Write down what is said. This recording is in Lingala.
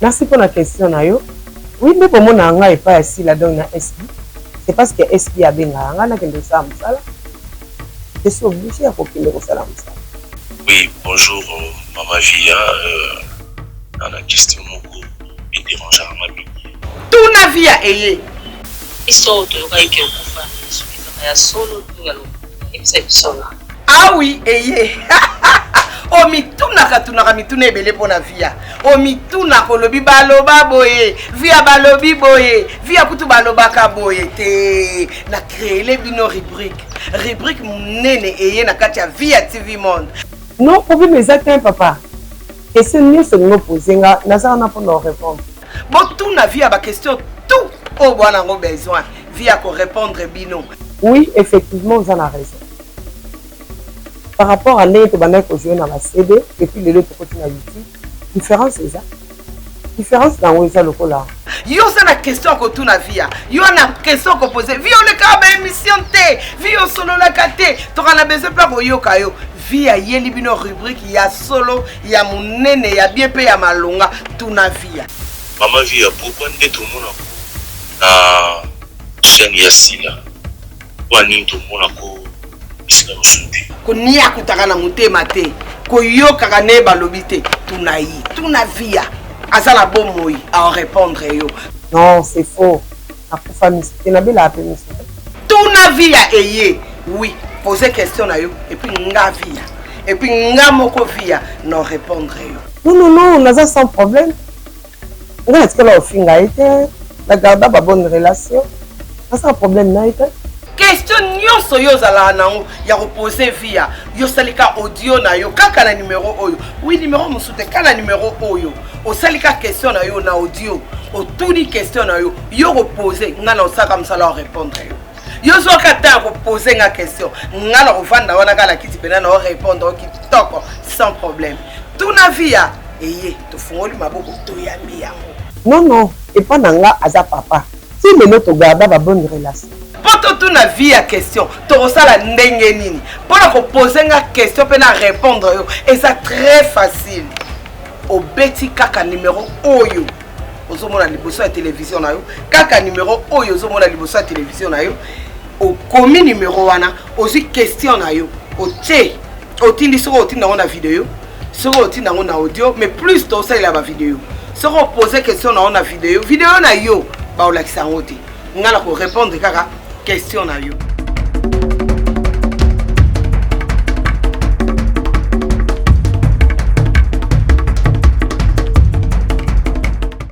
Merci pour la question nayo. Oui, mais pour mon anga et pas ici la donne à SB. C'est parce que SB a bien anga na kendo sa musala. Je suis obligé à copier le salam. Oui, bonjour Maman Via. Dans la question moko me dérange à ma vie. Tout na via eye. Iso to yoka yake okufa. Ya solo tu yalo. Exception. Ah oui, eye. O mitunaka tunaka mituna ebele pona via. O mitunaka lobi baloba boye, via balobi boye, via kutu balobaka boye te. Na créer les bino rubrique. Rubrique nene eye na kati ya via TV Monde. Non, problème exact papa. Et c'est mieux ce que nous posons là, n'a pas pour nous répondre. Bon tout na via ba question tout au bwana ngo besoin via ko répondre bino. Oui, effectivement, vous en avez raison. Par rapport à l'aide que vous jouez dans la CD et puis les autres côtés dans YouTube, différence c'est ça. Différence dans où ça le là. Yo ça la question que tout na via. Yo na question que poser. Via le cas émission té, via solo la katé. Tu as besoin pas pour yo kayo. Via yeli bino rubrique ya solo, ya munene, ya bien pe ya malonga tout na via. Maman Via, pourquoi tout le monde na chaîne Yasila? Pourquoi tout le monde ko niya kutaka na mutema te ko yoka ne balobi te tuna via azala bomoi à répondre yo. Non, c'est faux. La famille c'est na bela appel tuna via eye oui poser question na yo et puis nga via et puis nga moko via non répondre yo. Non, on a sans problème. Est-ce que là au fin a été la garda ba bonne relation. Pas un problème na été. Question nyonso yo zala nango ya reposer via yo salika audio na yo kaka na numéro oyo oui numéro musute kala numéro oyo o salika question na yo na audio o tuni question na yo yo reposer ngana osaka msala répondre yo zo kata reposer nga question ngana ovanda wana kala kiti pena na répondre kitoko sans problème tout na via eye to fungoli maboko to yambi yango non et pas nanga aza papa si le notre garda ba bonne relation. Tout na vie à question, tu ça la ndenge nini. Pour la poser une question, pour la répondre, et ça très facile. Au beti kaka numéro oyo. Ozomo na liboso ya télévision na yo. Kaka numéro oyo ozomo na liboso ya télévision na yo. Au commis numéro wana, aussi question na yo. Au tché, au tindi soko au tinda na vidéo, soko au tinda na audio, mais plus to ça il a ba vidéo. Soko poser question na vidéo, vidéo na yo, ba o la kisangote. Ngala ko répondre kaka question na yo.